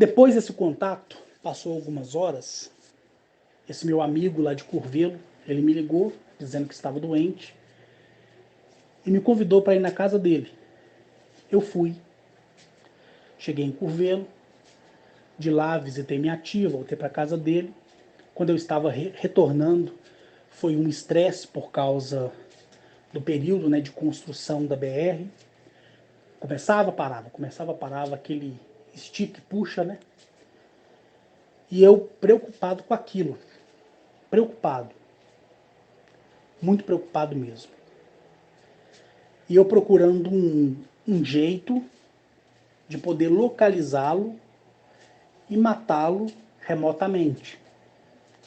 Depois desse contato, passou algumas horas, esse meu amigo lá de Curvelo, ele me ligou dizendo que estava doente e me convidou para ir na casa dele. Eu fui, cheguei em Curvelo, de lá visitei minha tia, voltei para a casa dele. Quando eu estava retornando, foi um estresse por causa do período, né, de construção da BR. Começava, parava, aquele estica e puxa, né? E eu preocupado com aquilo, preocupado, muito preocupado mesmo. E eu procurando um jeito de poder localizá-lo e matá-lo remotamente,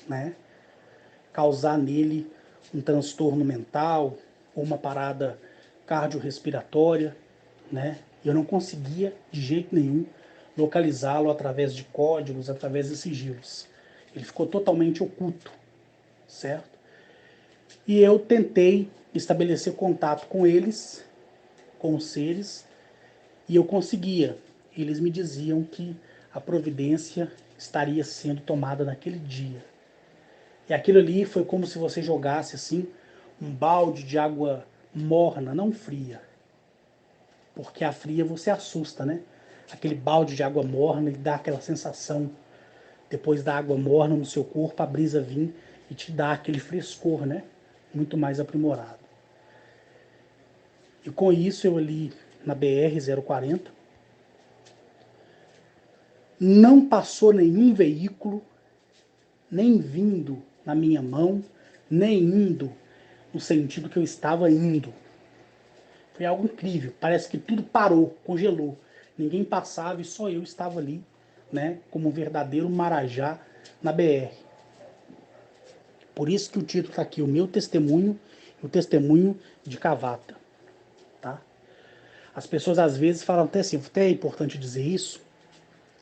né? Causar nele um transtorno mental ou uma parada cardiorrespiratória, né? Eu não conseguia de jeito nenhum localizá-lo através de códigos, através de sigilos. Ele ficou totalmente oculto, certo? E eu tentei estabelecer contato com eles, com os seres, e eu conseguia. Eles me diziam que a providência estaria sendo tomada naquele dia. E aquilo ali foi como se você jogasse assim um balde de água morna, não fria. Porque a fria você assusta, né? Aquele balde de água morna e dá aquela sensação, depois da água morna no seu corpo, a brisa vir e te dá aquele frescor, né? Muito mais aprimorado. E com isso eu ali na BR-040, não passou nenhum veículo, nem vindo na minha mão, nem indo no sentido que eu estava indo. Foi algo incrível, parece que tudo parou, congelou. Ninguém passava e só eu estava ali, né, como um verdadeiro marajá na BR. Por isso que o título está aqui, o meu testemunho e o testemunho de Cavata. Tá? As pessoas às vezes falam até assim, até é importante dizer isso,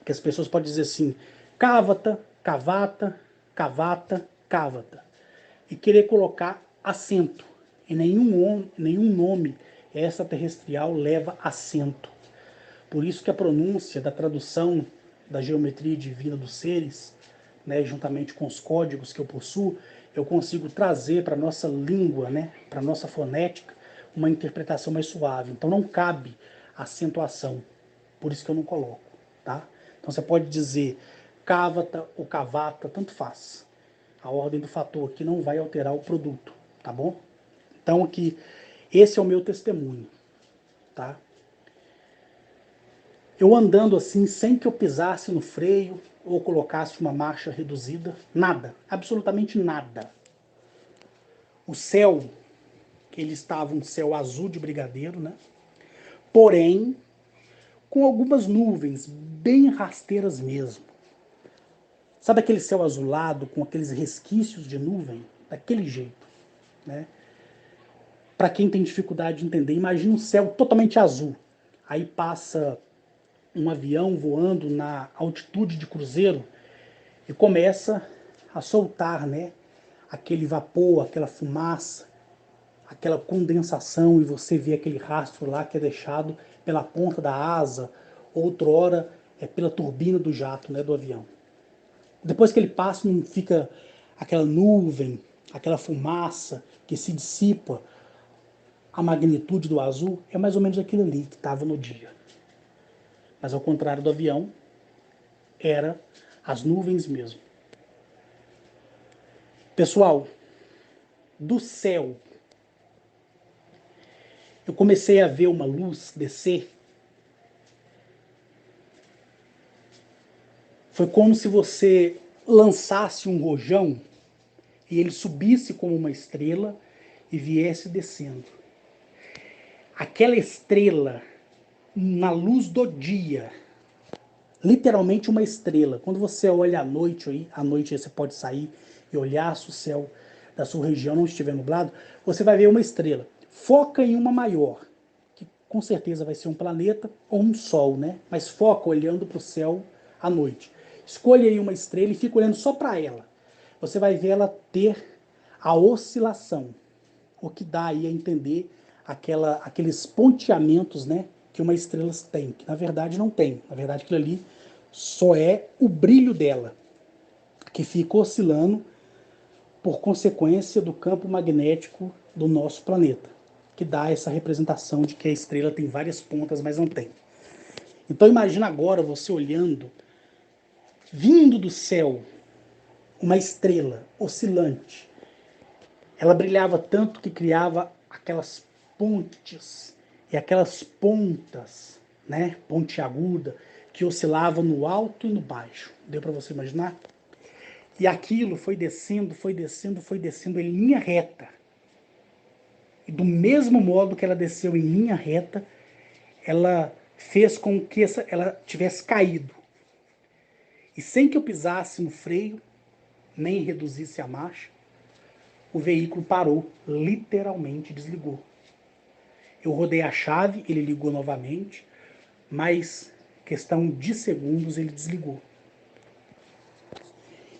que as pessoas podem dizer assim, Cavata, Cavata, Cavata, Cavata. E querer colocar acento. E nenhum nome extraterrestrial leva acento. Por isso que a pronúncia da tradução da geometria divina dos seres, né, juntamente com os códigos que eu possuo, eu consigo trazer para a nossa língua, né, para a nossa fonética, uma interpretação mais suave. Então não cabe acentuação, por isso que eu não coloco. Tá? Então você pode dizer cavata ou cavata, tanto faz. A ordem do fator aqui não vai alterar o produto, tá bom? Então aqui, esse é o meu testemunho, tá? Eu andando assim, sem que eu pisasse no freio ou colocasse uma marcha reduzida, nada, absolutamente nada. O céu, ele estava um céu azul de brigadeiro, né? Porém, com algumas nuvens bem rasteiras mesmo. Sabe aquele céu azulado com aqueles resquícios de nuvem? Daquele jeito, né? Para quem tem dificuldade de entender, imagina um céu totalmente azul. Aí passa um avião voando na altitude de cruzeiro e começa a soltar, né, aquele vapor, aquela fumaça, aquela condensação, e você vê aquele rastro lá que é deixado pela ponta da asa, outrora é pela turbina do jato, né, do avião. Depois que ele passa, não fica aquela nuvem, aquela fumaça que se dissipa, a magnitude do azul é mais ou menos aquilo ali que estava no dia. Mas ao contrário do avião, era as nuvens mesmo. Pessoal, do céu, eu comecei a ver uma luz descer. Foi como se você lançasse um rojão e ele subisse como uma estrela e viesse descendo. Aquela estrela, na luz do dia, literalmente uma estrela. Quando você olha à noite você pode sair e olhar se o céu da sua região não estiver nublado, você vai ver uma estrela. Foca em uma maior, que com certeza vai ser um planeta ou um sol, né? Mas foca olhando para o céu à noite. Escolha aí uma estrela e fica olhando só para ela. Você vai ver ela ter a oscilação, o que dá aí a entender aqueles ponteamentos, né, que uma estrela tem, que na verdade não tem. Na verdade aquilo ali Só é o brilho dela, que fica oscilando por consequência do campo magnético do nosso planeta, que dá essa representação de que a estrela tem várias pontas, mas não tem. Então imagina agora você olhando, vindo do céu, uma estrela oscilante. Ela brilhava tanto que criava aquelas pontes e aquelas pontas, né, pontiaguda, que oscilavam no alto e no baixo. Deu para você imaginar? E aquilo foi descendo, foi descendo, foi descendo em linha reta. E do mesmo modo que ela desceu em linha reta, ela fez com que ela tivesse caído. E sem que eu pisasse no freio, nem reduzisse a marcha, o veículo parou, literalmente desligou. Eu rodei a chave, ele ligou novamente, mas questão de segundos ele desligou.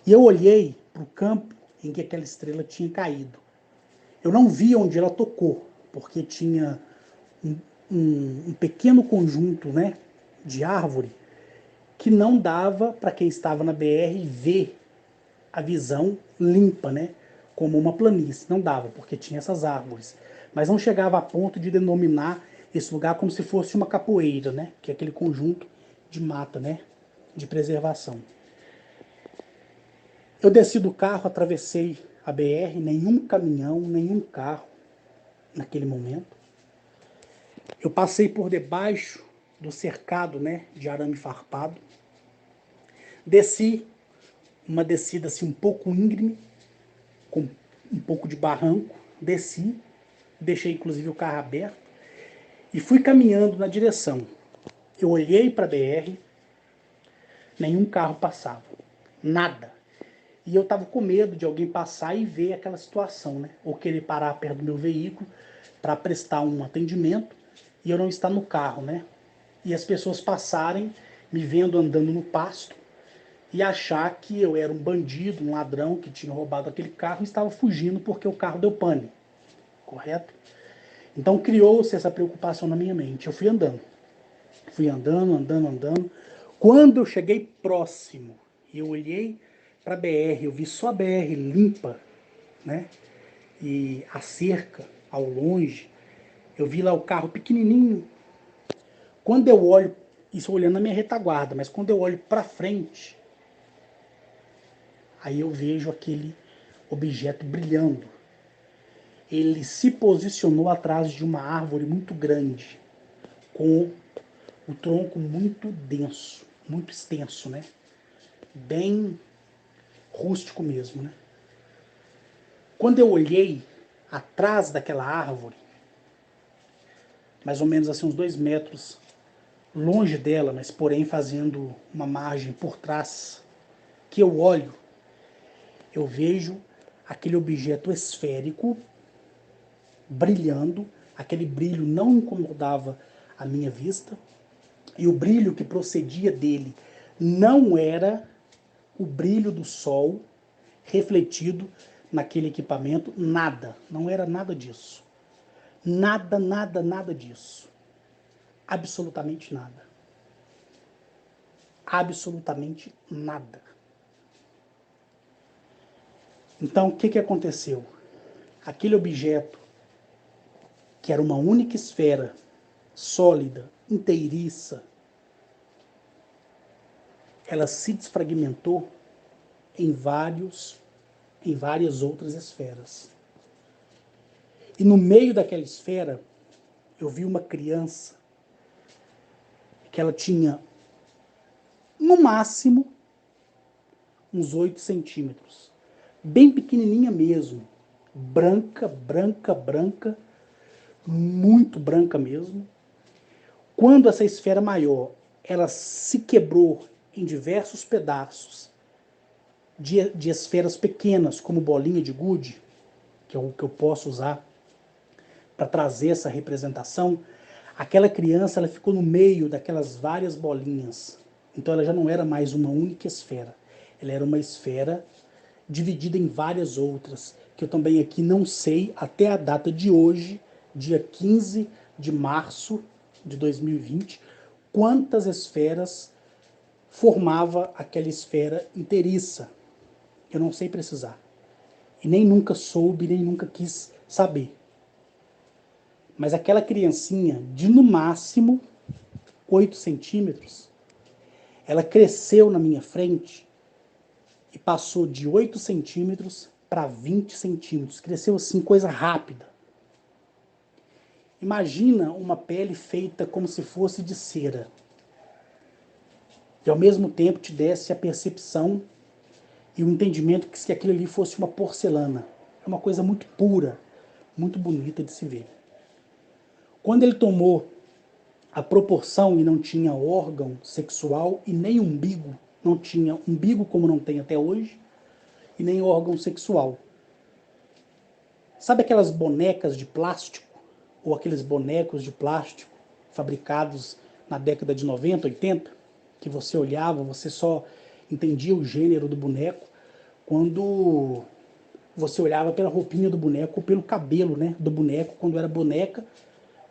E eu olhei para o campo em que aquela estrela tinha caído. Eu não vi onde ela tocou, porque tinha um pequeno conjunto, né, de árvore que não dava para quem estava na BR ver a visão limpa, né, como uma planície. Não dava, porque tinha essas árvores. Mas não chegava a ponto de denominar esse lugar como se fosse uma capoeira, né, que é aquele conjunto de mata, né, de preservação. Eu desci do carro, atravessei a BR, nenhum caminhão, nenhum carro naquele momento. Eu passei por debaixo do cercado, né, de arame farpado. Desci uma descida assim um pouco íngreme, com um pouco de barranco. Desci, deixei inclusive o carro aberto e fui caminhando na direção. Eu olhei para a BR, nenhum carro passava, nada. E eu estava com medo de alguém passar e ver aquela situação, né? Ou querer parar perto do meu veículo para prestar um atendimento e eu não estar no carro, né? E as pessoas passarem me vendo andando no pasto e achar que eu era um bandido, um ladrão que tinha roubado aquele carro e estava fugindo porque o carro deu pane, correto? Então criou-se essa preocupação na minha mente. Eu fui andando, andando. Quando eu cheguei próximo e eu olhei para a BR, eu vi só a BR limpa, né? E a cerca ao longe, eu vi lá o carro pequenininho. Quando eu olho, isso olhando na minha retaguarda, mas quando eu olho para frente, aí eu vejo aquele objeto brilhando. Ele se posicionou atrás de uma árvore muito grande, com o tronco muito denso, muito extenso, né? Bem rústico mesmo, né? Quando eu olhei atrás daquela árvore, mais ou menos assim uns 2 metros longe dela, mas porém fazendo uma margem por trás, que eu olho, eu vejo aquele objeto esférico brilhando, aquele brilho não incomodava a minha vista, e o brilho que procedia dele não era o brilho do sol refletido naquele equipamento, nada, não era nada disso. Nada, nada, nada disso. Absolutamente nada. Absolutamente nada. Então, o que aconteceu? Aquele objeto, que era uma única esfera, sólida, inteiriça, ela se desfragmentou em várias outras esferas. E no meio daquela esfera, eu vi uma criança que ela tinha, no máximo, uns 8 centímetros. Bem pequenininha mesmo. Branca, branca, branca. Muito branca mesmo. Quando essa esfera maior, ela se quebrou em diversos pedaços de esferas pequenas, como bolinha de gude, que é o que eu posso usar para trazer essa representação, aquela criança ela ficou no meio daquelas várias bolinhas. Então ela já não era mais uma única esfera. Ela era uma esfera dividida em várias outras, que eu também aqui não sei até a data de hoje, dia 15 de março de 2020, quantas esferas formava aquela esfera inteiriça. Eu não sei precisar. E nem nunca soube, nem nunca quis saber. Mas aquela criancinha de no máximo 8 centímetros, ela cresceu na minha frente e passou de 8 centímetros para 20 centímetros. Cresceu assim, coisa rápida. Imagina uma pele feita como se fosse de cera. E ao mesmo tempo te desse a percepção e o entendimento que se aquilo ali fosse uma porcelana. É uma coisa muito pura, muito bonita de se ver. Quando ele tomou a proporção e não tinha órgão sexual e nem umbigo, não tinha umbigo como não tem até hoje, e nem órgão sexual. Sabe aquelas bonecas de plástico, ou aqueles bonecos de plástico fabricados na década de 90, 80, que você olhava, você só entendia o gênero do boneco quando você olhava pela roupinha do boneco, ou pelo cabelo, né, do boneco, quando era boneca,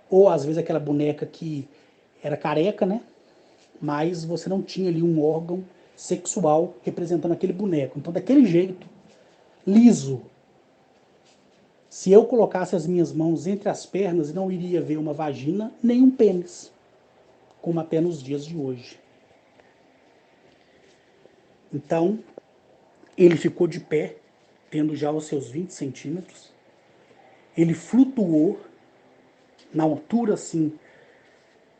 ou às vezes aquela boneca que era careca, né, mas você não tinha ali um órgão sexual representando aquele boneco. Então, daquele jeito, liso, se eu colocasse as minhas mãos entre as pernas, não iria ver uma vagina nem um pênis, como até nos dias de hoje. Então, ele ficou de pé, tendo já os seus 20 centímetros. Ele flutuou na altura, assim,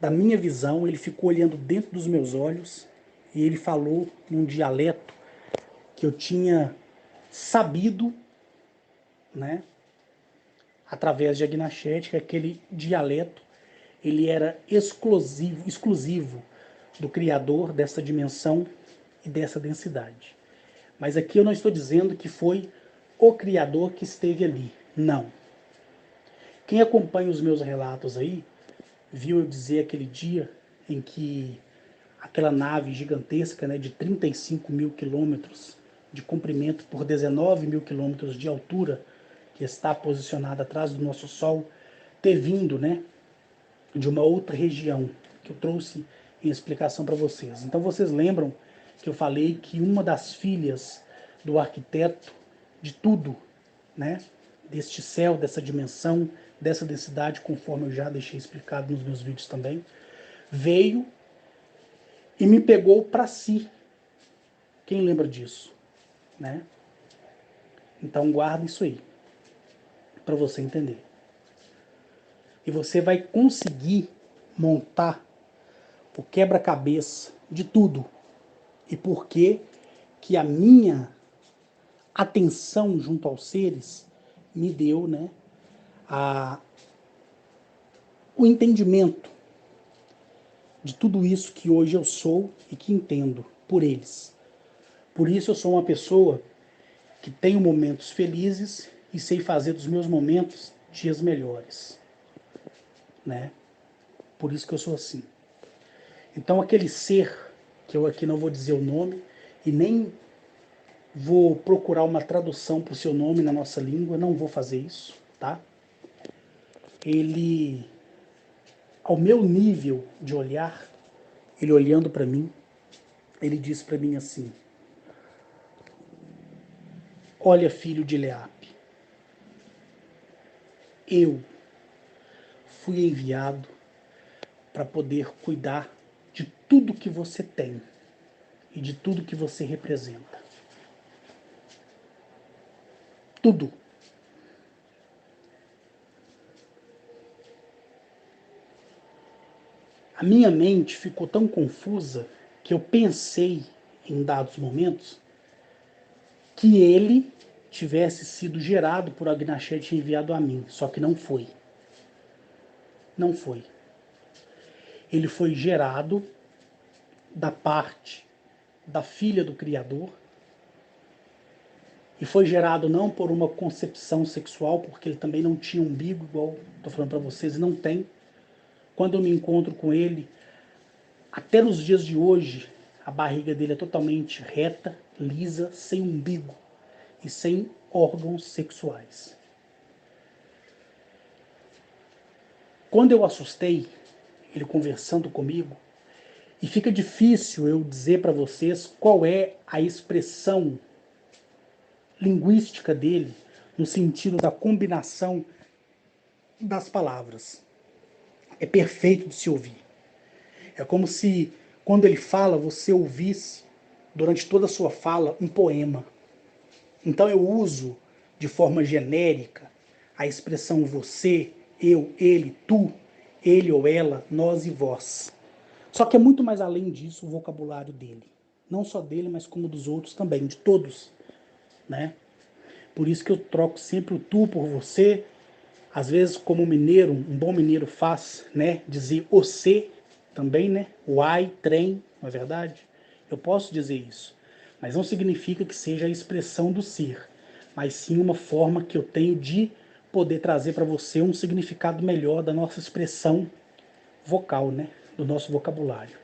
da minha visão. Ele ficou olhando dentro dos meus olhos e ele falou num dialeto que eu tinha sabido, né, através de Agnachete, aquele dialeto, ele era exclusivo do criador dessa dimensão e dessa densidade. Mas aqui eu não estou dizendo que foi o criador que esteve ali. Não. Quem acompanha os meus relatos aí, viu eu dizer aquele dia em que aquela nave gigantesca, né, de 35 mil quilômetros de comprimento por 19 mil quilômetros de altura, que está posicionada atrás do nosso Sol, ter vindo, né, de uma outra região, que eu trouxe em explicação para vocês. Então vocês lembram que eu falei que uma das filhas do arquiteto de tudo, né, deste céu, dessa dimensão, dessa densidade, conforme eu já deixei explicado nos meus vídeos também, veio e me pegou para si. Quem lembra disso, né? Então guarda isso aí, para você entender. E você vai conseguir montar o quebra-cabeça de tudo. E por que que a minha atenção junto aos seres me deu, né, o entendimento de tudo isso que hoje eu sou e que entendo por eles. Por isso eu sou uma pessoa que tenho momentos felizes e sei fazer dos meus momentos dias melhores, né? Por isso que eu sou assim. Então aquele ser, que eu aqui não vou dizer o nome e nem vou procurar uma tradução para o seu nome na nossa língua, não vou fazer isso, tá? Ele, ao meu nível de olhar, ele olhando para mim, ele disse para mim assim: olha, filho de Leape, eu fui enviado para poder cuidar de tudo que você tem e de tudo que você representa. Tudo. A minha mente ficou tão confusa que eu pensei, em dados momentos, que ele tivesse sido gerado por Agnachete e enviado a mim, só que não foi. Não foi. Ele foi gerado da parte da filha do Criador e foi gerado não por uma concepção sexual, porque ele também não tinha umbigo, igual estou falando para vocês, e não tem. Quando eu me encontro com ele, até nos dias de hoje, a barriga dele é totalmente reta, lisa, sem umbigo e sem órgãos sexuais. Quando eu assustei, ele conversando comigo, E fica difícil eu dizer para vocês qual é a expressão linguística dele, no sentido da combinação das palavras. É perfeito de se ouvir. É como se, quando ele fala, você ouvisse, durante toda a sua fala, um poema. Então eu uso, de forma genérica, a expressão você, eu, ele, tu, ele ou ela, nós e vós. Só que é muito mais além disso o vocabulário dele. Não só dele, mas como dos outros também, de todos, né? Por isso que eu troco sempre o tu por você. Às vezes, como mineiro, um bom mineiro faz, né? Dizer você também, né? O ai, trem, não é verdade? Eu posso dizer isso. Mas não significa que seja a expressão do ser, mas sim uma forma que eu tenho de poder trazer para você um significado melhor da nossa expressão vocal, né? Do nosso vocabulário.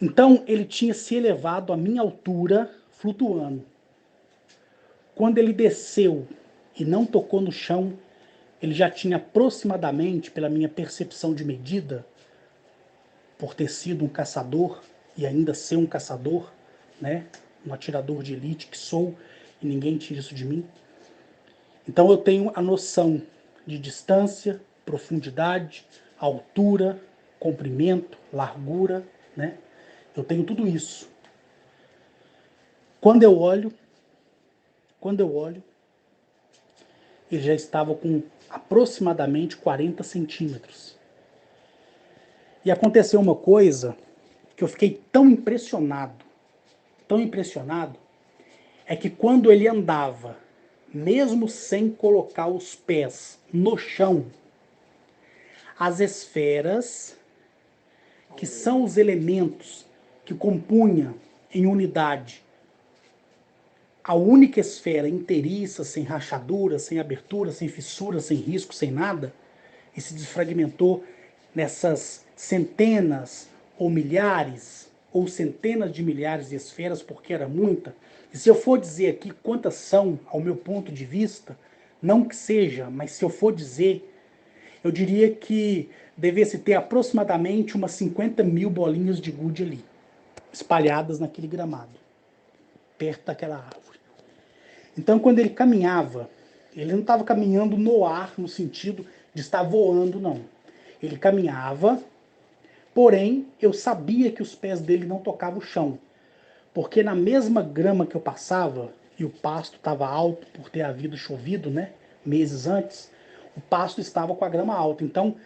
Então ele tinha se elevado à minha altura, flutuando. Quando ele desceu e não tocou no chão, ele já tinha aproximadamente, pela minha percepção de medida, por ter sido um caçador e ainda ser um caçador, né? Um atirador de elite que sou, e ninguém tira isso de mim. Então eu tenho a noção de distância, profundidade, altura, comprimento, largura, né? Eu tenho tudo isso. Quando eu olho, ele já estava com aproximadamente 40 centímetros. E aconteceu uma coisa que eu fiquei tão impressionado, é que quando ele andava, mesmo sem colocar os pés no chão, as esferas, que são os elementos que compunham em unidade a única esfera inteiriça, sem rachadura, sem abertura, sem fissura, sem risco, sem nada, e se desfragmentou nessas centenas ou milhares ou centenas de milhares de esferas, porque era muita. E se eu for dizer aqui quantas são, ao meu ponto de vista, não que seja, mas se eu for dizer, eu diria que devesse ter aproximadamente umas 50 mil bolinhas de gude ali, espalhadas naquele gramado, perto daquela árvore. Então, quando ele caminhava, ele não estava caminhando no ar, no sentido de estar voando, não. Ele caminhava, porém, eu sabia que os pés dele não tocavam o chão. Porque na mesma grama que eu passava, e o pasto estava alto por ter havido chovido, né? Meses antes, o pasto estava com a grama alta. Então,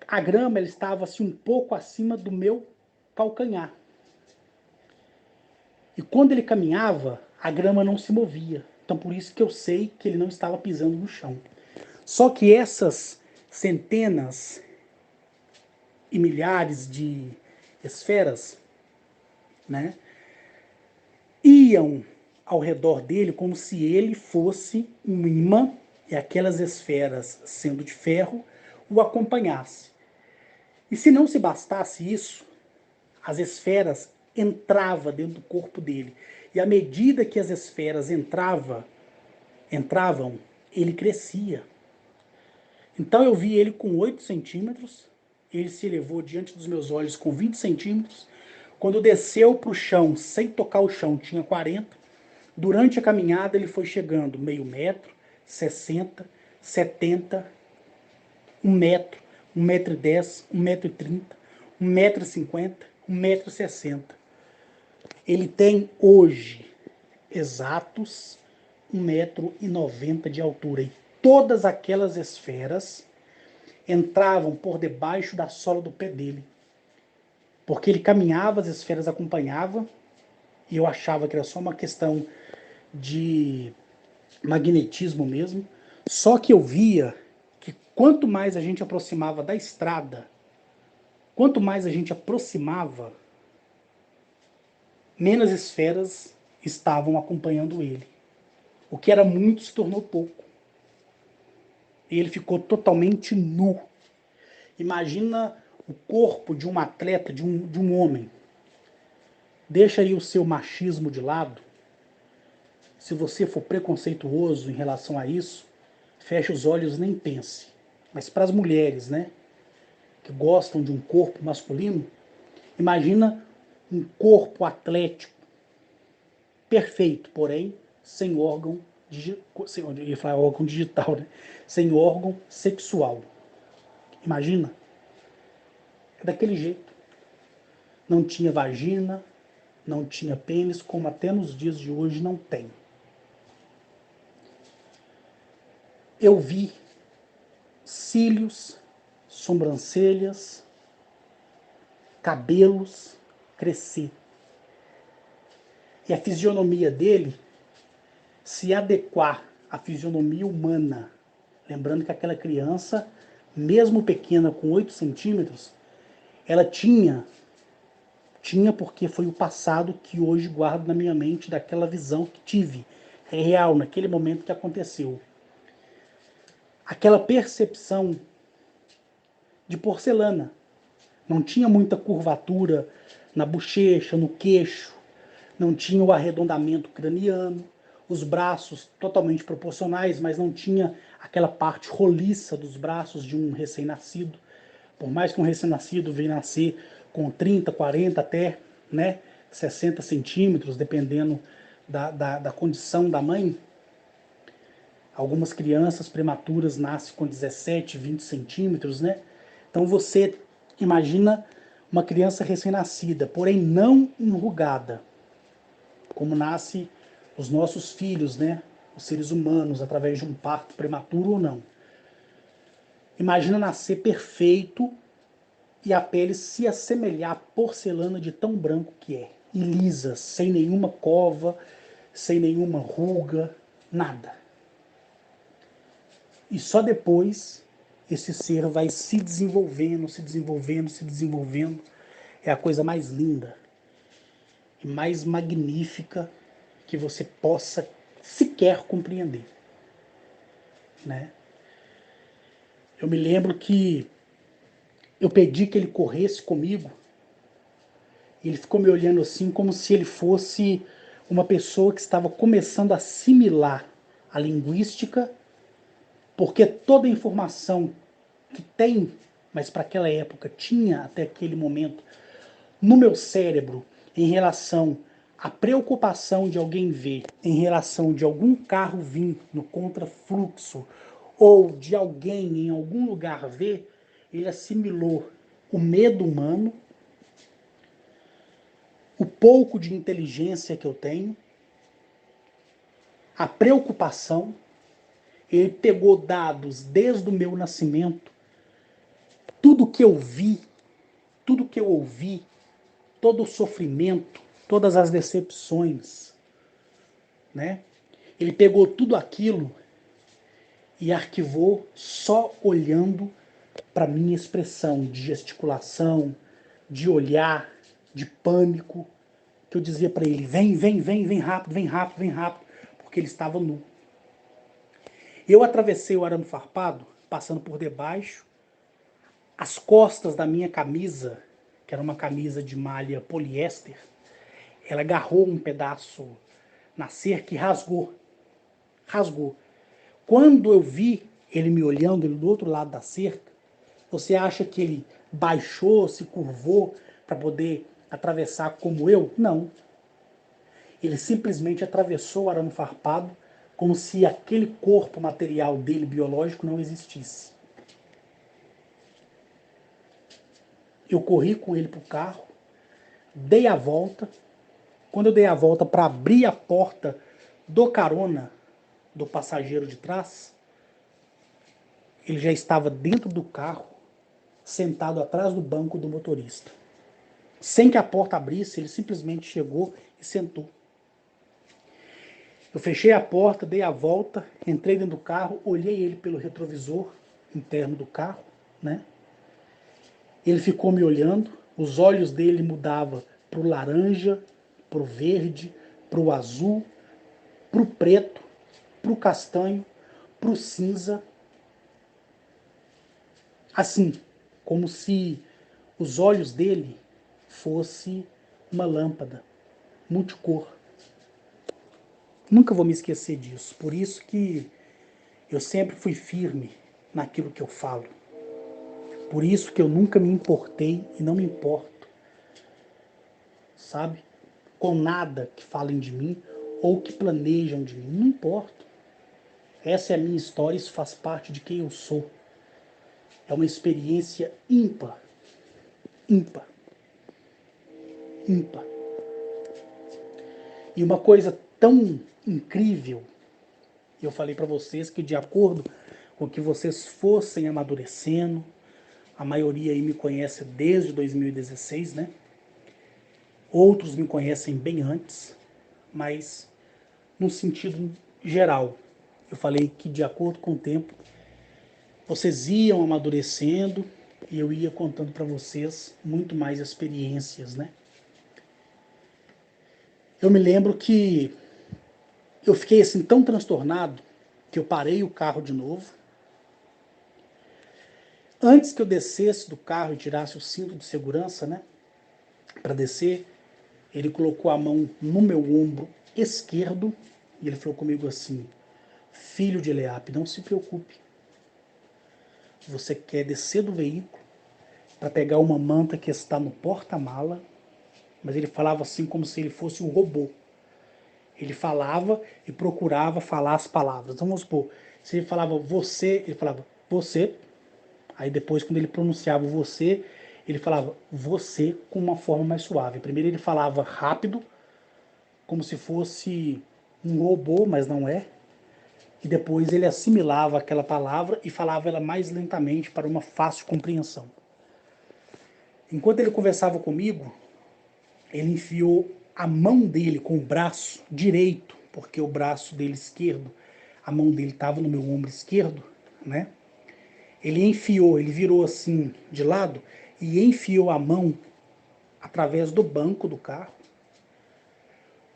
a grama ela estava assim, um pouco acima do meu calcanhar. E quando ele caminhava, a grama não se movia. Então por isso que eu sei que ele não estava pisando no chão. Só que essas centenas e milhares de esferas, né, iam ao redor dele como se ele fosse um imã e aquelas esferas, sendo de ferro, o acompanhasse. E se não se bastasse isso, as esferas entravam dentro do corpo dele. E à medida que as esferas entravam, ele crescia. Então eu vi ele com 8 centímetros, ele se elevou diante dos meus olhos com 20 centímetros, quando desceu para o chão, sem tocar o chão, tinha 40. Durante a caminhada ele foi chegando meio metro, 60, 70, 1 metro, 1,10 m, 1,30 m, 1,50 m, 1,60 m. Ele tem hoje exatos 1,90 m de altura. E todas aquelas esferas entravam por debaixo da sola do pé dele. Porque ele caminhava, as esferas acompanhavam, e eu achava que era só uma questão de magnetismo mesmo. Só que eu via que quanto mais a gente aproximava da estrada, quanto mais a gente aproximava, menos esferas estavam acompanhando ele. O que era muito se tornou pouco. E ele ficou totalmente nu. Imagina o corpo de um atleta, de um homem. Deixa aí o seu machismo de lado. Se você for preconceituoso em relação a isso, feche os olhos e nem pense. Mas para as mulheres, né? que gostam de um corpo masculino, imagina um corpo atlético perfeito, porém sem órgão digital, eu ia falar órgão digital, né? Sem órgão sexual. Imagina? É daquele jeito. Não tinha vagina, não tinha pênis, como até nos dias de hoje não tem. Eu vi cílios, sobrancelhas, cabelos crescer. E a fisionomia dele se adequar à fisionomia humana. Lembrando que aquela criança, mesmo pequena, com 8 centímetros, ela tinha porque foi o passado que hoje guardo na minha mente daquela visão que tive. É real, naquele momento que aconteceu. Aquela percepção de porcelana. Não tinha muita curvatura na bochecha, no queixo, não tinha o arredondamento craniano, os braços totalmente proporcionais, mas não tinha aquela parte roliça dos braços de um recém-nascido. Por mais que um recém-nascido venha nascer com 30, 40 até, né, 60 centímetros, dependendo da condição da mãe, algumas crianças prematuras nascem com 17, 20 centímetros, né? Então você imagina uma criança recém-nascida, porém não enrugada, como nasce os nossos filhos, né? Os seres humanos, através de um parto prematuro ou não. Imagina nascer perfeito e a pele se assemelhar à porcelana de tão branco que é. E lisa, sem nenhuma cova, sem nenhuma ruga, nada. E só depois esse ser vai se desenvolvendo, se desenvolvendo, se desenvolvendo. É a coisa mais linda e mais magnífica que você possa sequer compreender, né? Eu me lembro que eu pedi que ele corresse comigo e ele ficou me olhando assim como se ele fosse uma pessoa que estava começando a assimilar a linguística, porque toda a informação que tem, mas para aquela época tinha até aquele momento, no meu cérebro, em relação à preocupação de alguém ver, em relação de algum carro vir no contrafluxo, ou de alguém em algum lugar ver, ele assimilou o medo humano, o pouco de inteligência que eu tenho, a preocupação. Ele pegou dados desde o meu nascimento, tudo que eu vi, tudo que eu ouvi, todo o sofrimento, todas as decepções, né? Ele pegou tudo aquilo e arquivou só olhando para minha expressão de gesticulação, de olhar, de pânico, que eu dizia para ele: vem, vem, vem, vem rápido, vem rápido, vem rápido, porque ele estava nu. Eu atravessei o arame farpado, passando por debaixo, as costas da minha camisa, que era uma camisa de malha poliéster, ela agarrou um pedaço na cerca e rasgou. Rasgou. Quando eu vi ele me olhando, ele do outro lado da cerca, você acha que ele baixou, se curvou para poder atravessar como eu? Não. Ele simplesmente atravessou o arame farpado como se aquele corpo material dele, biológico, não existisse. Eu corri com ele para o carro, dei a volta. Quando eu dei a volta para abrir a porta do carona do passageiro de trás, ele já estava dentro do carro, sentado atrás do banco do motorista. Sem que a porta abrisse, ele simplesmente chegou e sentou. Eu fechei a porta, dei a volta, entrei dentro do carro, olhei ele pelo retrovisor interno do carro, né? Ele ficou me olhando, os olhos dele mudavam para o laranja, para o verde, para o azul, para o preto, para o castanho, para o cinza. Assim, como se os olhos dele fosse uma lâmpada multicor. Nunca vou me esquecer disso. Por isso que eu sempre fui firme naquilo que eu falo. Por isso que eu nunca me importei e não me importo, sabe? Com nada que falem de mim ou que planejam de mim. Não importo. Essa é a minha história, isso faz parte de quem eu sou. É uma experiência ímpar, ímpar, ímpar. E uma coisa tão incrível, eu falei para vocês que de acordo com que vocês fossem amadurecendo, a maioria aí me conhece desde 2016, né? Outros me conhecem bem antes, mas num sentido geral, eu falei que de acordo com o tempo, vocês iam amadurecendo e eu ia contando para vocês muito mais experiências, né? Eu me lembro que eu fiquei assim tão transtornado que eu parei o carro de novo. Antes que eu descesse do carro e tirasse o cinto de segurança, né, para descer, ele colocou a mão no meu ombro esquerdo e ele falou comigo assim: filho de Eliape, não se preocupe. Você quer descer do veículo para pegar uma manta que está no porta-mala, mas ele falava assim como se ele fosse um robô. Ele falava e procurava falar as palavras. Então vamos supor, se ele falava você, ele falava você. Aí depois, quando ele pronunciava o você, ele falava você com uma forma mais suave. Primeiro ele falava rápido, como se fosse um robô, mas não é. E depois ele assimilava aquela palavra e falava ela mais lentamente para uma fácil compreensão. Enquanto ele conversava comigo, ele enfiou a mão dele com o braço direito, porque o braço dele esquerdo, a mão dele estava no meu ombro esquerdo, né? Ele enfiou, ele virou assim de lado e enfiou a mão através do banco do carro,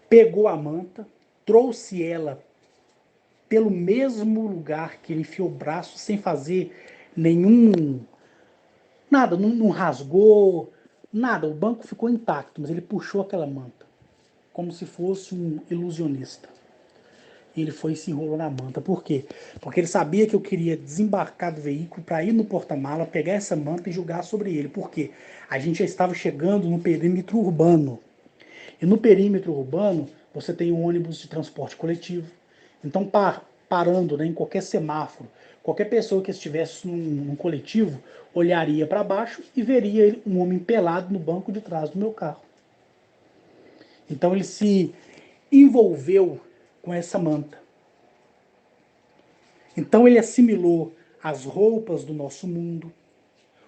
pegou a manta, trouxe ela pelo mesmo lugar que ele enfiou o braço, sem fazer nenhum. Nada, não rasgou, nada. O banco ficou intacto, mas ele puxou aquela manta, como se fosse um ilusionista. E ele foi e se enrolou na manta. Por quê? Porque ele sabia que eu queria desembarcar do veículo para ir no porta-mala, pegar essa manta e jogar sobre ele. Por quê? A gente já estava chegando no perímetro urbano. E no perímetro urbano, você tem um ônibus de transporte coletivo. Então, parando, né, em qualquer semáforo, qualquer pessoa que estivesse num coletivo olharia para baixo e veria um homem pelado no banco de trás do meu carro. Então, ele se envolveu com essa manta. Então, ele assimilou as roupas do nosso mundo,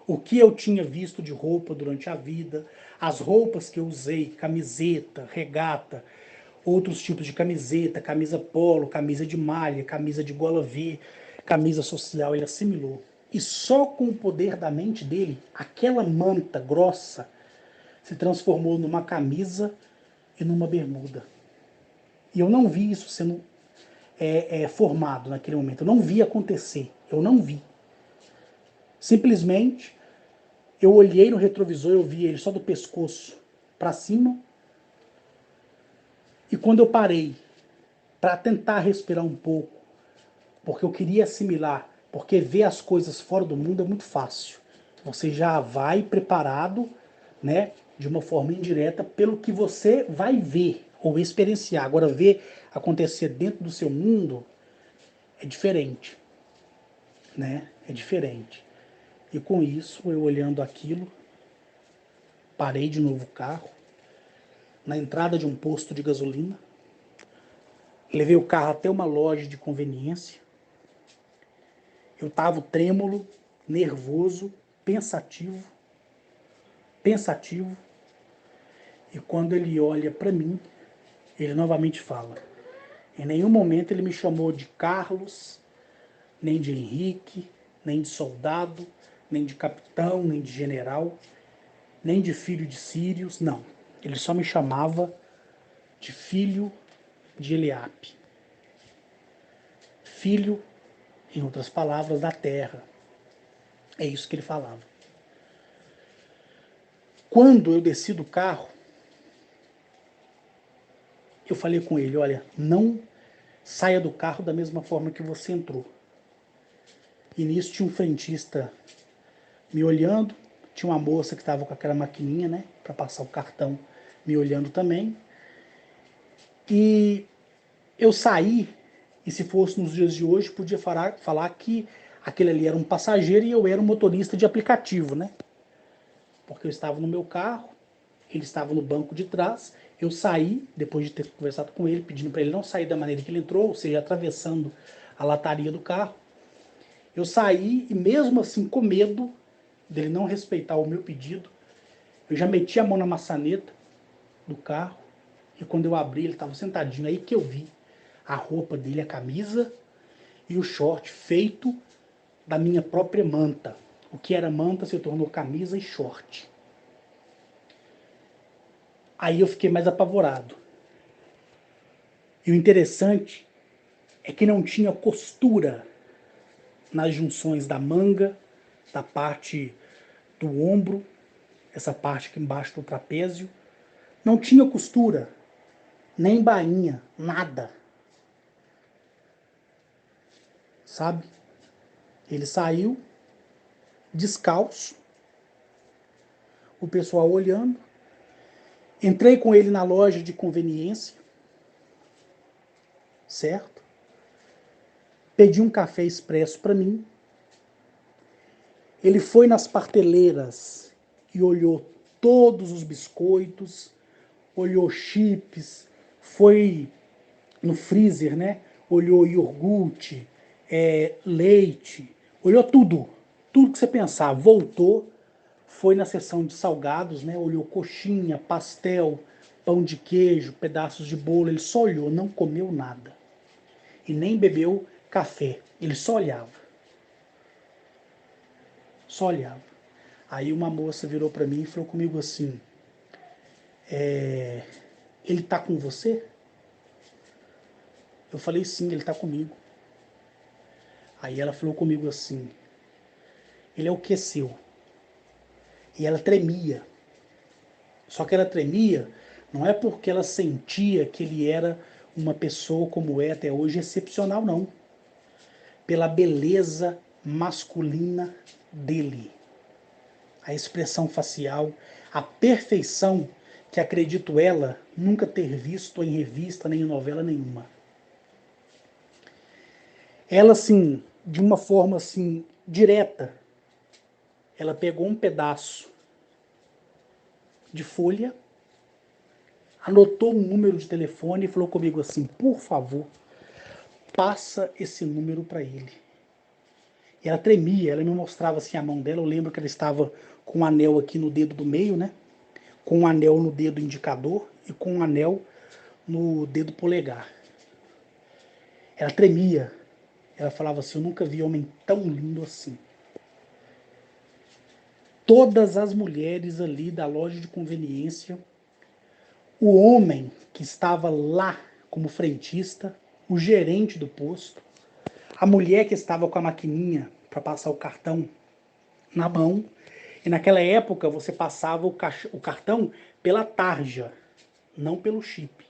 o que eu tinha visto de roupa durante a vida, as roupas que eu usei, camiseta, regata, outros tipos de camiseta, camisa polo, camisa de malha, camisa de gola V, camisa social, ele assimilou. E só com o poder da mente dele, aquela manta grossa se transformou numa camisa e numa bermuda. E eu não vi isso sendo formado naquele momento. Eu não vi acontecer. Eu não vi. Simplesmente, eu olhei no retrovisor, eu vi ele só do pescoço para cima. E quando eu parei para tentar respirar um pouco, porque eu queria assimilar, porque ver as coisas fora do mundo é muito fácil. Você já vai preparado, né, de uma forma indireta pelo que você vai ver ou experienciar. Agora, ver acontecer dentro do seu mundo é diferente, né? É diferente. E com isso, eu olhando aquilo, parei de novo o carro, na entrada de um posto de gasolina, levei o carro até uma loja de conveniência. Eu estava trêmulo, nervoso, pensativo, pensativo. E quando ele olha para mim, ele novamente fala. Em nenhum momento ele me chamou de Carlos, nem de Henrique, nem de soldado, nem de capitão, nem de general, nem de filho de Sírios, não. Ele só me chamava de filho de Eliape. Filho, em outras palavras, da terra. É isso que ele falava. Quando eu desci do carro, eu falei com ele, olha, não saia do carro da mesma forma que você entrou. E nisso tinha um frentista me olhando. Tinha uma moça que estava com aquela maquininha, né, para passar o cartão, me olhando também. E eu saí, e se fosse nos dias de hoje, podia falar que aquele ali era um passageiro e eu era um motorista de aplicativo, né? Porque eu estava no meu carro, ele estava no banco de trás, eu saí, depois de ter conversado com ele, pedindo para ele não sair da maneira que ele entrou, ou seja, atravessando a lataria do carro. Eu saí e mesmo assim, com medo dele não respeitar o meu pedido, eu já meti a mão na maçaneta do carro e quando eu abri, ele estava sentadinho, aí que eu vi a roupa dele, a camisa e o short feito da minha própria manta. O que era manta se tornou camisa e short. Aí eu fiquei mais apavorado. E o interessante é que não tinha costura nas junções da manga, da parte do ombro, essa parte aqui embaixo do trapézio. Não tinha costura, nem bainha, nada. Sabe? Ele saiu descalço, o pessoal olhando. Entrei com ele na loja de conveniência, certo? Pedi um café expresso para mim. Ele foi nas prateleiras e olhou todos os biscoitos, olhou chips, foi no freezer, né? Olhou iogurte, leite, olhou tudo, tudo que você pensar. Voltou, foi na seção de salgados, né? Olhou coxinha, pastel, pão de queijo, pedaços de bolo. Ele só olhou, não comeu nada e nem bebeu café. Ele só olhava. Só olhava. Aí uma moça virou para mim e falou comigo assim: ele tá com você? Eu falei: sim, ele tá comigo. Aí ela falou comigo assim: ele é o que seu? E ela tremia. Só que ela tremia não é porque ela sentia que ele era uma pessoa como é até hoje excepcional, não. Pela beleza masculina dele. A expressão facial, a perfeição que acredito ela nunca ter visto em revista nem em novela nenhuma. Ela, assim, de uma forma assim direta, ela pegou um pedaço de folha, anotou um número de telefone e falou comigo assim: por favor, passa esse número para ele. E ela tremia, ela me mostrava assim a mão dela. Eu lembro que ela estava com um anel aqui no dedo do meio, né? Com um anel no dedo indicador e com um anel no dedo polegar. Ela tremia. Ela falava assim: eu nunca vi homem tão lindo assim. Todas as mulheres ali da loja de conveniência, o homem que estava lá como frentista, o gerente do posto, a mulher que estava com a maquininha para passar o cartão na mão. E naquela época você passava o cartão pela tarja, não pelo chip.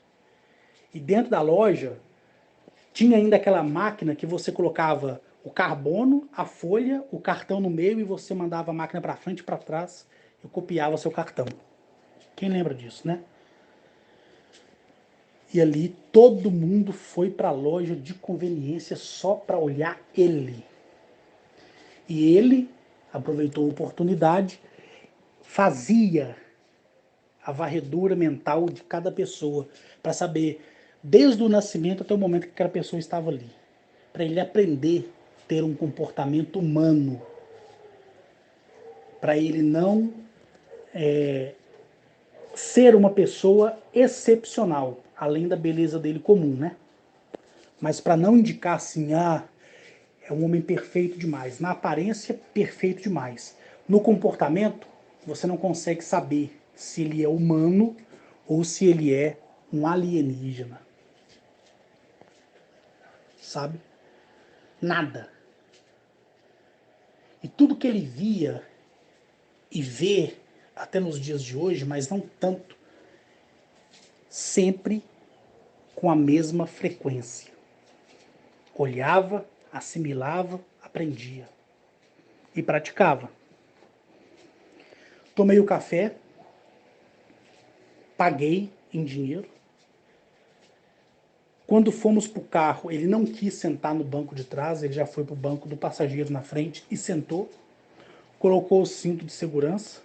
E dentro da loja tinha ainda aquela máquina que você colocava o carbono, a folha, o cartão no meio e você mandava a máquina para frente e para trás e copiava seu cartão. Quem lembra disso, né? E ali todo mundo foi para a loja de conveniência só para olhar ele. E ele aproveitou a oportunidade, fazia a varredura mental de cada pessoa para saber desde o nascimento até o momento que aquela pessoa estava ali, para ele aprender a ter um comportamento humano, para ele não ser uma pessoa excepcional, além da beleza dele comum, né? Mas para não indicar assim, é um homem perfeito demais. Na aparência, perfeito demais. No comportamento, você não consegue saber se ele é humano ou se ele é um alienígena. Sabe? Nada. E tudo que ele via e vê até nos dias de hoje, mas não tanto, sempre com a mesma frequência. Olhava, assimilava, aprendia e praticava. Tomei o café, paguei em dinheiro. Quando fomos para o carro, ele não quis sentar no banco de trás, ele já foi para o banco do passageiro na frente e sentou, colocou o cinto de segurança,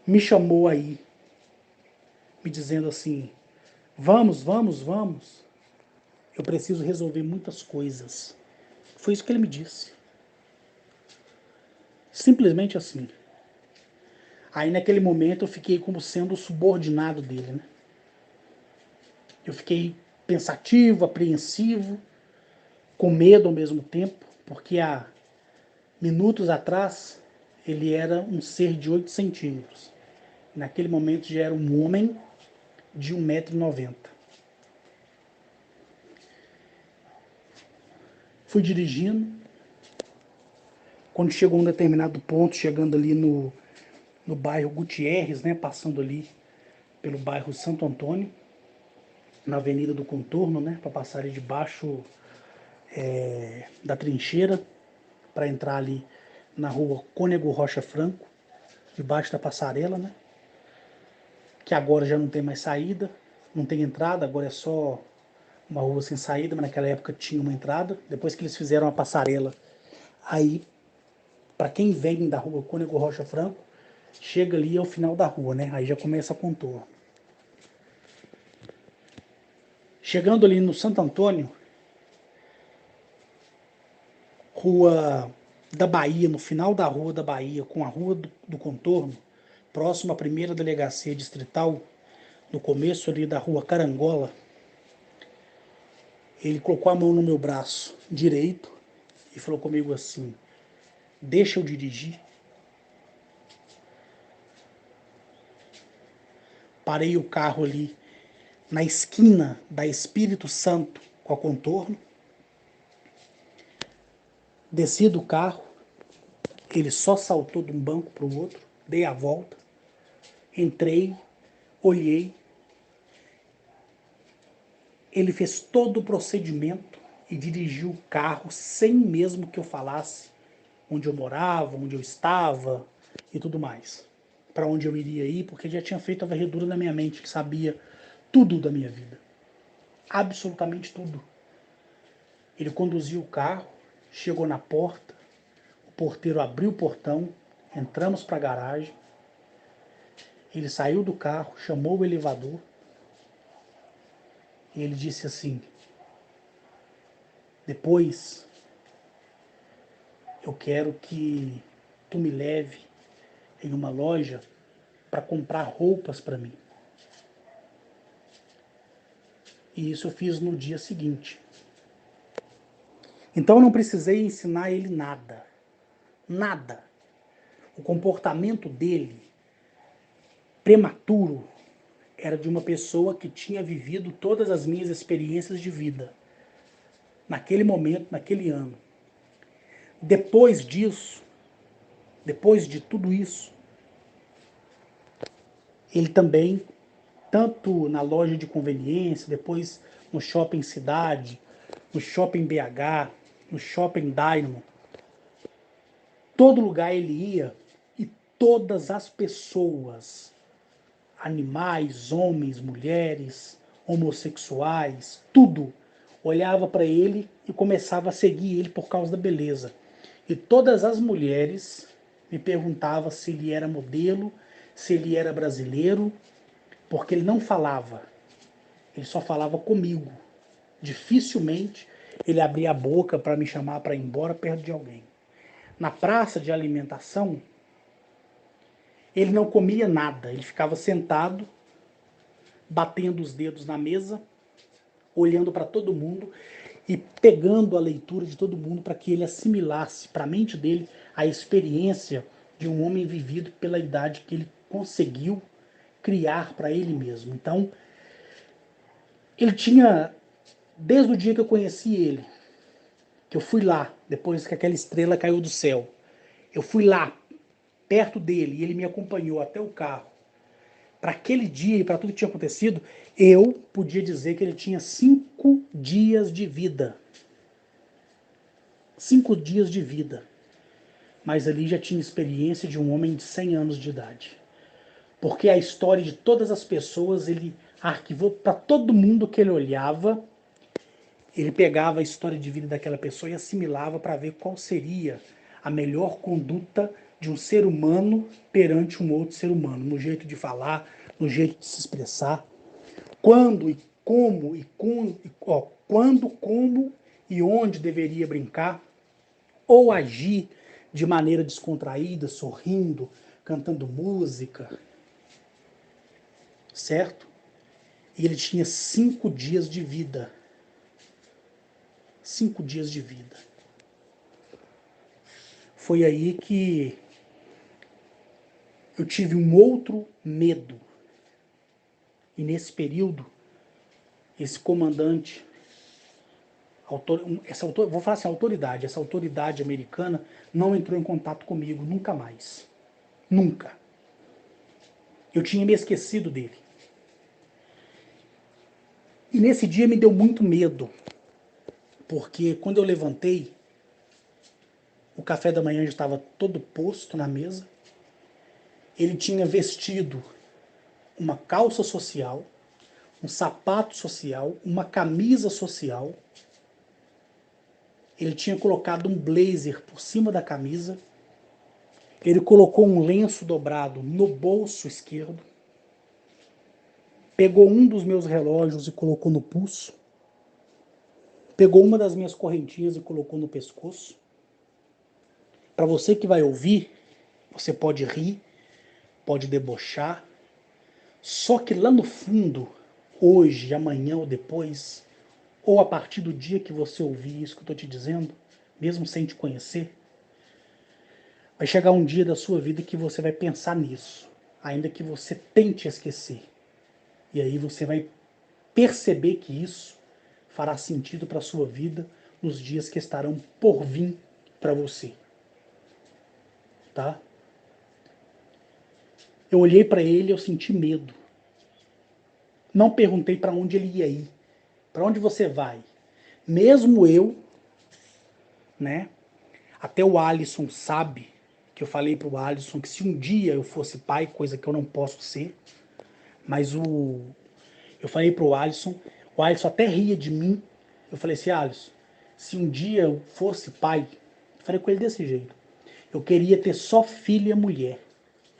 me chamou aí, me dizendo assim, vamos, vamos, vamos, eu preciso resolver muitas coisas. Foi isso que ele me disse. Simplesmente assim. Aí naquele momento eu fiquei como sendo o subordinado dele, né? Eu fiquei pensativo, apreensivo, com medo ao mesmo tempo, porque há minutos atrás ele era um ser de 8 centímetros. Naquele momento já era um homem de 1,90 m. Fui dirigindo. Quando chegou a um determinado ponto, chegando ali no bairro Gutierrez, né, passando ali pelo bairro Santo Antônio, na Avenida do Contorno, né, para passar ali debaixo da trincheira, para entrar ali na rua Cônego Rocha Franco, debaixo da passarela, né, que agora já não tem mais saída, não tem entrada, agora é só uma rua sem saída, mas naquela época tinha uma entrada. Depois que eles fizeram a passarela, aí, para quem vem da rua Cônego Rocha Franco, chega ali ao final da rua, né? Aí já começa a contorno. Chegando ali no Santo Antônio, rua da Bahia, no final da rua da Bahia, com a rua do Contorno, próximo à primeira delegacia distrital, no começo ali da rua Carangola, ele colocou a mão no meu braço direito e falou comigo assim, deixa eu dirigir. Parei o carro ali na esquina da Espírito Santo com a Contorno, desci do carro, ele só saltou de um banco para o outro, dei a volta, entrei, olhei, ele fez todo o procedimento e dirigiu o carro sem mesmo que eu falasse onde eu morava, onde eu estava e tudo mais. Para onde eu iria ir, porque já tinha feito a varredura na minha mente, que sabia tudo da minha vida. Absolutamente tudo. Ele conduziu o carro, chegou na porta, o porteiro abriu o portão, entramos para a garagem, ele saiu do carro, chamou o elevador e ele disse assim, depois eu quero que tu me leve em uma loja para comprar roupas para mim. E isso eu fiz no dia seguinte. Então eu não precisei ensinar ele nada. Nada. O comportamento dele, prematuro, era de uma pessoa que tinha vivido todas as minhas experiências de vida. Naquele momento, naquele ano. Depois disso, depois de tudo isso, ele também, tanto na loja de conveniência, depois no shopping Cidade, no shopping BH, no shopping Dynamo, todo lugar ele ia e todas as pessoas, animais, homens, mulheres, homossexuais, tudo, olhava para ele e começava a seguir ele por causa da beleza. E todas as mulheres me perguntavam se ele era modelo, se ele era brasileiro, porque ele não falava, ele só falava comigo. Dificilmente ele abria a boca para me chamar para ir embora perto de alguém. Na praça de alimentação, ele não comia nada, ele ficava sentado, batendo os dedos na mesa, olhando para todo mundo e pegando a leitura de todo mundo para que ele assimilasse para a mente dele a experiência de um homem vivido pela idade que ele conseguiu criar para ele mesmo. Então, ele tinha, desde o dia que eu conheci ele, que eu fui lá, depois que aquela estrela caiu do céu, eu fui lá, perto dele, e ele me acompanhou até o carro. Para aquele dia e para tudo que tinha acontecido, eu podia dizer que ele tinha 5 dias de vida. 5 dias de vida. mas ali já tinha experiência de um homem de 100 anos de idade. Porque a história de todas as pessoas ele arquivou para todo mundo que ele olhava. Ele pegava a história de vida daquela pessoa e assimilava para ver qual seria a melhor conduta de um ser humano perante um outro ser humano, no jeito de falar, no jeito de se expressar, quando e como quando, como e onde deveria brincar ou agir de maneira descontraída, sorrindo, cantando música, certo? E ele tinha 5 dias de vida. 5 dias de vida. Foi aí que eu tive um outro medo. E nesse período, esse comandante, vou falar assim, autoridade, essa autoridade americana não entrou em contato comigo nunca mais. Nunca. Eu tinha me esquecido dele. E nesse dia me deu muito medo, porque quando eu levantei, o café da manhã já estava todo posto na mesa. Ele tinha vestido uma calça social, um sapato social, uma camisa social. Ele tinha colocado um blazer por cima da camisa. Ele colocou um lenço dobrado no bolso esquerdo. Pegou um dos meus relógios e colocou no pulso. Pegou uma das minhas correntinhas e colocou no pescoço. Para você que vai ouvir, você pode rir, pode debochar. Só que lá no fundo, hoje, amanhã ou depois, ou a partir do dia que você ouvir isso que eu estou te dizendo, mesmo sem te conhecer, vai chegar um dia da sua vida que você vai pensar nisso, ainda que você tente esquecer. E aí você vai perceber que isso fará sentido para a sua vida nos dias que estarão por vir para você. Tá? Eu olhei para ele e eu senti medo. Não perguntei para onde ele ia ir. Para onde você vai? Mesmo eu, né? Até o Alisson sabe que eu falei pro Alisson que se um dia eu fosse pai, coisa que eu não posso ser, mas eu falei pro Alisson, o Alisson até ria de mim. Eu falei assim, Alisson, se um dia eu fosse pai, eu falei com ele desse jeito, eu queria ter só filha mulher.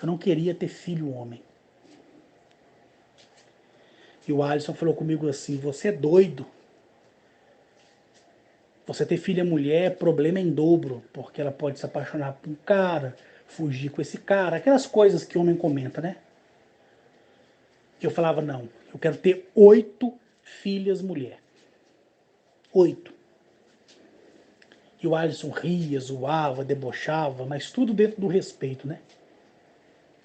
Eu não queria ter filho homem. E o Alisson falou comigo assim, você é doido. Você ter filha mulher, problema em dobro, porque ela pode se apaixonar por um cara, fugir com esse cara, aquelas coisas que o homem comenta, né? E eu falava, não, eu quero ter 8 filhas mulher. 8. E o Alisson ria, zoava, debochava, mas tudo dentro do respeito, né?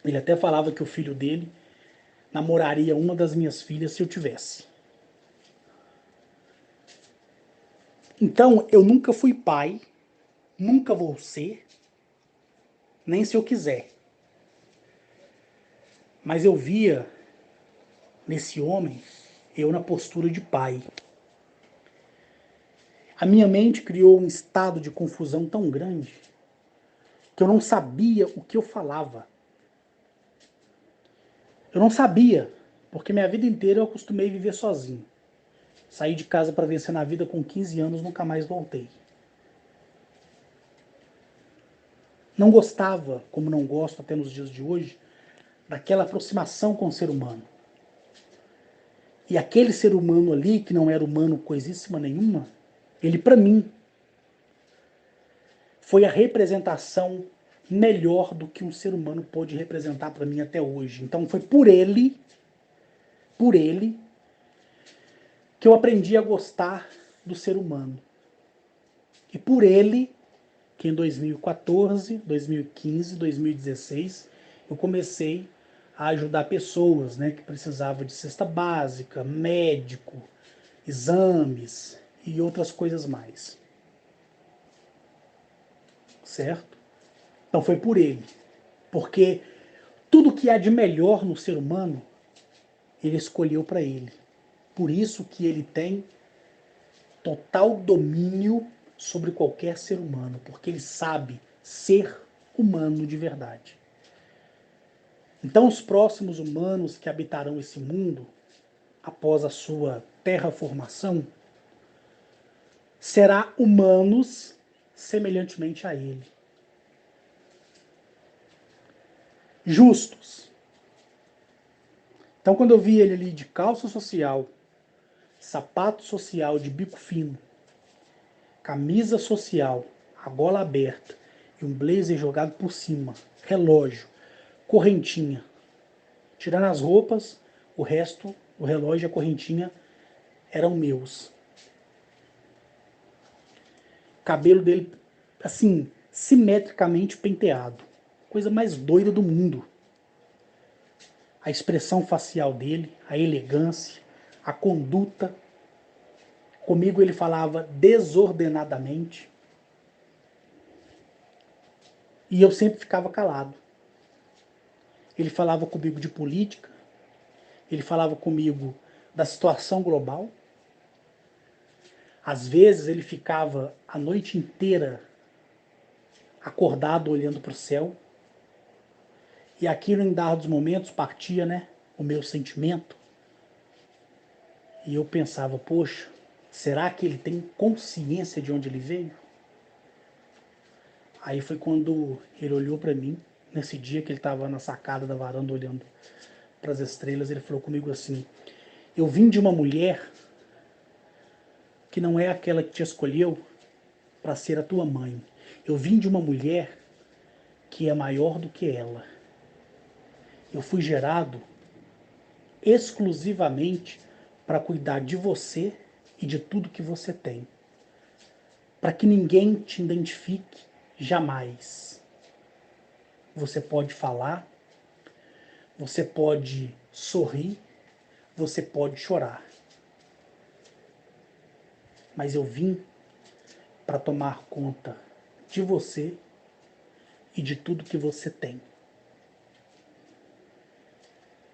Ele até falava que o filho dele namoraria uma das minhas filhas se eu tivesse. Então, eu nunca fui pai, nunca vou ser, nem se eu quiser. Mas eu via nesse homem, eu na postura de pai. A minha mente criou um estado de confusão tão grande que eu não sabia o que eu falava. Eu não sabia, porque minha vida inteira eu acostumei a viver sozinho. Saí de casa para vencer na vida com 15 anos, nunca mais voltei. Não gostava, como não gosto até nos dias de hoje, daquela aproximação com o ser humano. E aquele ser humano ali, que não era humano coisíssima nenhuma, ele para mim foi a representação melhor do que um ser humano pôde representar para mim até hoje. Então foi por ele, que eu aprendi a gostar do ser humano. E por ele, que em 2014, 2015, 2016, eu comecei a ajudar pessoas, né, que precisavam de cesta básica, médico, exames e outras coisas mais. Certo? Então foi por ele. Porque tudo que há de melhor no ser humano, ele escolheu para ele. Por isso que ele tem total domínio sobre qualquer ser humano, porque ele sabe ser humano de verdade. Então, os próximos humanos que habitarão esse mundo, após a sua terraformação, será humanos semelhantemente a ele. Justos. Então, quando eu vi ele ali de calça social, sapato social de bico fino, camisa social, a gola aberta e um blazer jogado por cima, relógio, correntinha. Tirando as roupas, o resto, o relógio e a correntinha eram meus. Cabelo dele, assim, simetricamente penteado. Coisa mais doida do mundo. A expressão facial dele, a elegância, a conduta. Comigo ele falava desordenadamente. E eu sempre ficava calado. Ele falava comigo de política, ele falava comigo da situação global. Às vezes ele ficava a noite inteira acordado olhando para o céu. E aquilo em dados momentos partia, né, o meu sentimento. E eu pensava, poxa, será que ele tem consciência de onde ele veio? Aí foi quando ele olhou para mim, nesse dia que ele estava na sacada da varanda olhando para as estrelas, ele falou comigo assim: eu vim de uma mulher que não é aquela que te escolheu para ser a tua mãe. Eu vim de uma mulher que é maior do que ela. Eu fui gerado exclusivamente para cuidar de você e de tudo que você tem. Para que ninguém te identifique jamais. Você pode falar, você pode sorrir, você pode chorar. Mas eu vim para tomar conta de você e de tudo que você tem.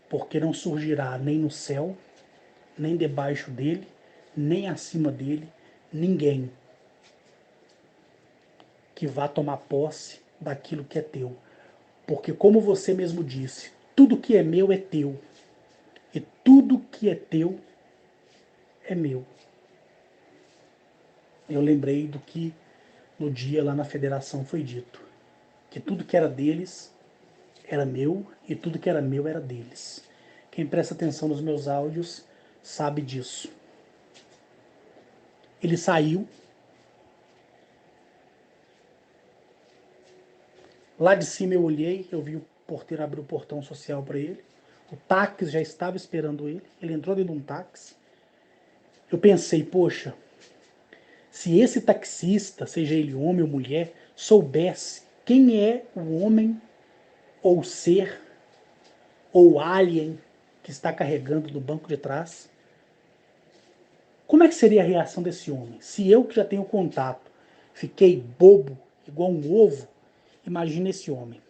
Porque não surgirá nem no céu, nem debaixo dele, nem acima dele, ninguém que vá tomar posse daquilo que é teu. Porque como você mesmo disse, tudo que é meu é teu. E tudo que é teu é meu. Eu lembrei do que no dia lá na federação foi dito. Que tudo que era deles era meu e tudo que era meu era deles. Quem presta atenção nos meus áudios sabe disso. Ele saiu. Lá de cima eu olhei, eu vi o porteiro abrir o portão social para ele. O táxi já estava esperando ele. Ele entrou dentro de um táxi. Eu pensei, poxa, se esse taxista, seja ele homem ou mulher, soubesse quem é o homem ou ser ou alien que está carregando do banco de trás, como é que seria a reação desse homem? Se eu, que já tenho contato, fiquei bobo, igual um ovo, imagina esse homem.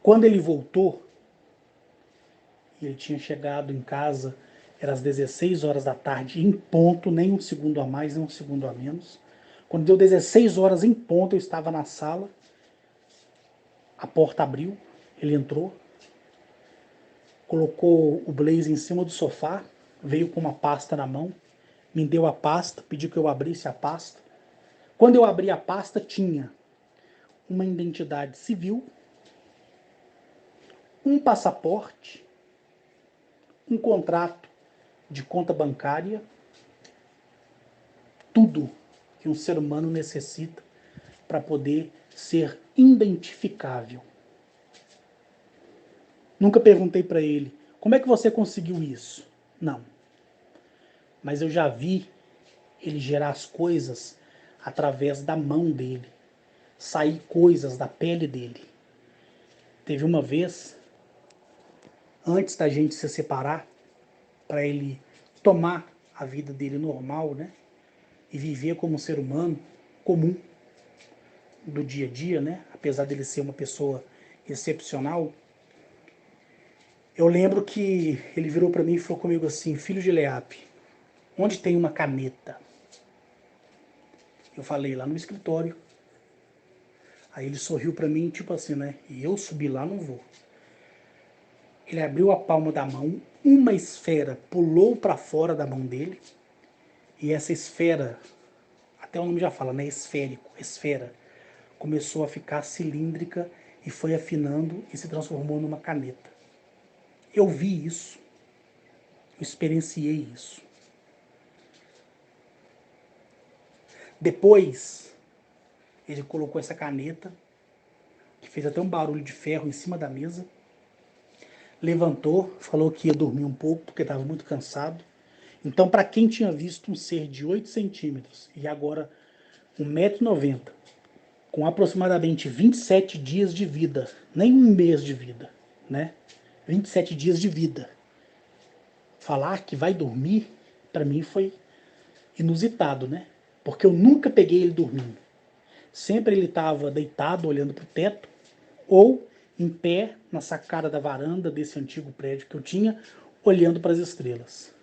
Quando ele voltou, ele tinha chegado em casa, era às 16 horas da tarde, em ponto, nem um segundo a mais, nem um segundo a menos. Quando deu 16 horas em ponto, eu estava na sala, a porta abriu, ele entrou, colocou o blazer em cima do sofá, veio com uma pasta na mão, me deu a pasta, pediu que eu abrisse a pasta. Quando eu abri a pasta, tinha uma identidade civil, um passaporte, um contrato de conta bancária, tudo que um ser humano necessita para poder ser identificável. Nunca perguntei para ele, como é que você conseguiu isso? Não. Mas eu já vi ele gerar as coisas através da mão dele, sair coisas da pele dele. Teve uma vez, antes da gente se separar, para ele tomar a vida dele normal, né? E viver como um ser humano comum do dia a dia, né? Apesar dele ser uma pessoa excepcional, eu lembro que ele virou para mim e falou comigo assim: filho de Leap, onde tem uma caneta? Eu falei lá no escritório. Aí ele sorriu para mim, tipo assim, né? E eu subi lá, não vou. Ele abriu a palma da mão, uma esfera pulou para fora da mão dele, e essa esfera, até o nome já fala, né? Esférico, esfera, começou a ficar cilíndrica e foi afinando e se transformou numa caneta. Eu vi isso, eu experienciei isso. Depois, ele colocou essa caneta, que fez até um barulho de ferro em cima da mesa, levantou, falou que ia dormir um pouco porque estava muito cansado. Então, para quem tinha visto um ser de 8 centímetros e agora 1,90 m, com aproximadamente 27 dias de vida, nem um mês de vida, né? 27 dias de vida. Falar que vai dormir, para mim foi inusitado, né? Porque eu nunca peguei ele dormindo. Sempre ele estava deitado, olhando para o teto, ou em pé na sacada da varanda desse antigo prédio que eu tinha, olhando para as estrelas.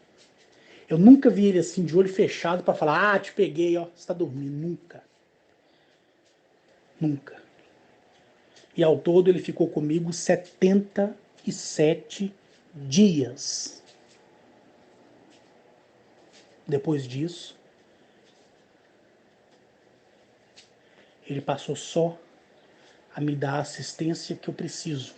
Eu nunca vi ele assim, de olho fechado, para falar, ah, te peguei, ó, você está dormindo. Nunca. Nunca. E ao todo ele ficou comigo 77 dias. Depois disso, ele passou só a me dar a assistência que eu preciso.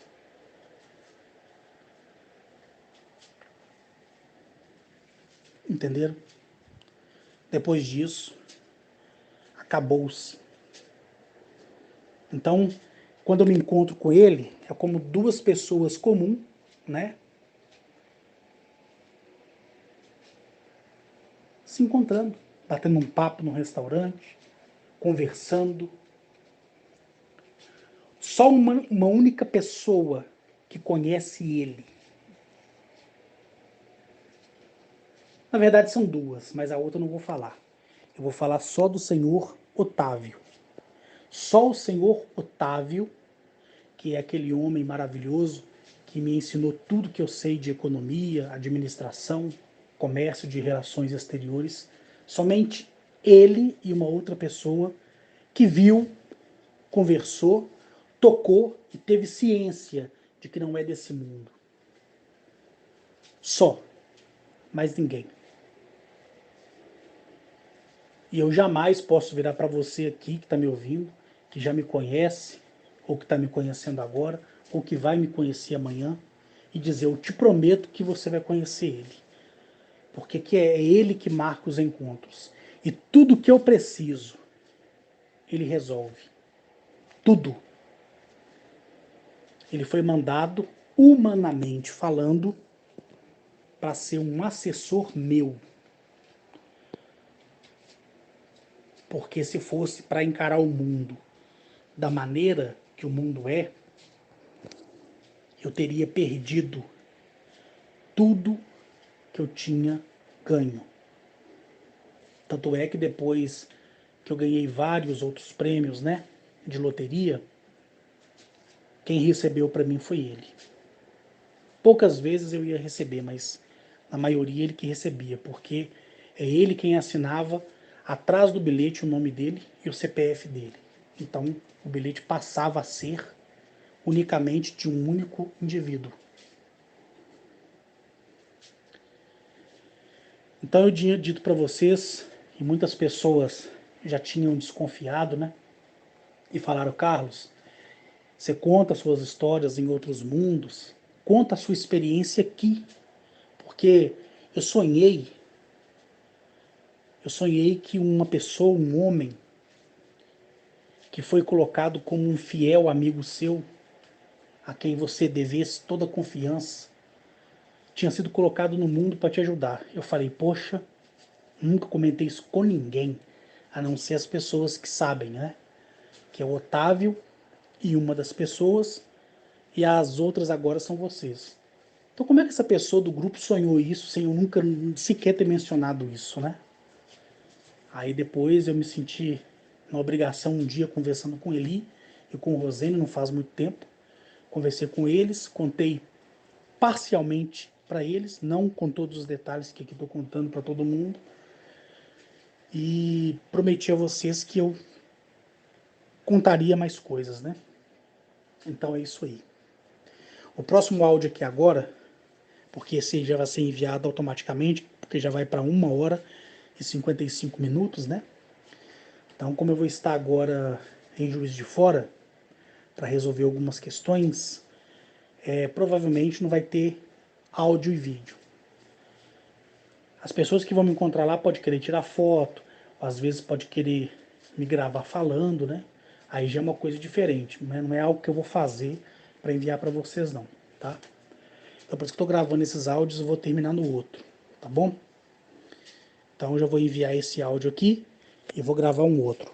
Entenderam? Depois disso, acabou-se. Então, quando eu me encontro com ele, é como duas pessoas comuns, né? Se encontrando, batendo um papo num restaurante, conversando. Só uma única pessoa que conhece ele. Na verdade são duas, mas a outra eu não vou falar. Eu vou falar só do senhor Otávio. Só o senhor Otávio, que é aquele homem maravilhoso que me ensinou tudo que eu sei de economia, administração, comércio, de relações exteriores. Somente ele e uma outra pessoa que viu, conversou, tocou e teve ciência de que não é desse mundo. Só, mais ninguém. E eu jamais posso virar para você aqui que está me ouvindo, que já me conhece, ou que está me conhecendo agora, ou que vai me conhecer amanhã, e dizer, eu te prometo que você vai conhecer ele. Porque que é ele que marca os encontros. E tudo que eu preciso, ele resolve. Tudo. Ele foi mandado, humanamente falando, para ser um assessor meu. Porque se fosse para encarar o mundo da maneira que o mundo é, eu teria perdido tudo que eu tinha ganho. Tanto é que depois que eu ganhei vários outros prêmios, né, de loteria, quem recebeu para mim foi ele. Poucas vezes eu ia receber, mas na maioria ele que recebia, porque é ele quem assinava atrás do bilhete o nome dele e o CPF dele. Então o bilhete passava a ser unicamente de um único indivíduo. Então eu tinha dito para vocês, e muitas pessoas já tinham desconfiado, né? E falaram, Carlos, você conta suas histórias em outros mundos, conta a sua experiência aqui, porque eu sonhei que uma pessoa, um homem, que foi colocado como um fiel amigo seu, a quem você devesse toda a confiança, tinha sido colocado no mundo para te ajudar. Eu falei, poxa, nunca comentei isso com ninguém, a não ser as pessoas que sabem, né? Que é o Otávio e uma das pessoas, e as outras agora são vocês. Então como é que essa pessoa do grupo sonhou isso sem eu nunca sequer ter mencionado isso, né? Aí depois eu me senti na obrigação um dia conversando com Eli e com o Rosênio, não faz muito tempo. Conversei com eles, contei parcialmente para eles, não com todos os detalhes que aqui estou contando para todo mundo. e prometi a vocês que eu contaria mais coisas, né? Então é isso aí. O próximo áudio aqui agora, porque esse já vai ser enviado automaticamente, porque já vai para 1h55 né? Então, como eu vou estar agora em Juiz de Fora para resolver algumas questões, provavelmente não vai ter áudio e vídeo. As pessoas que vão me encontrar lá podem querer tirar foto, às vezes pode querer me gravar falando, né? Aí já é uma coisa diferente, né? Não é algo que eu vou fazer para enviar para vocês não, tá? Então por isso que eu estou gravando esses áudios, eu vou terminar no outro, tá bom? Então eu já vou enviar esse áudio aqui e vou gravar um outro.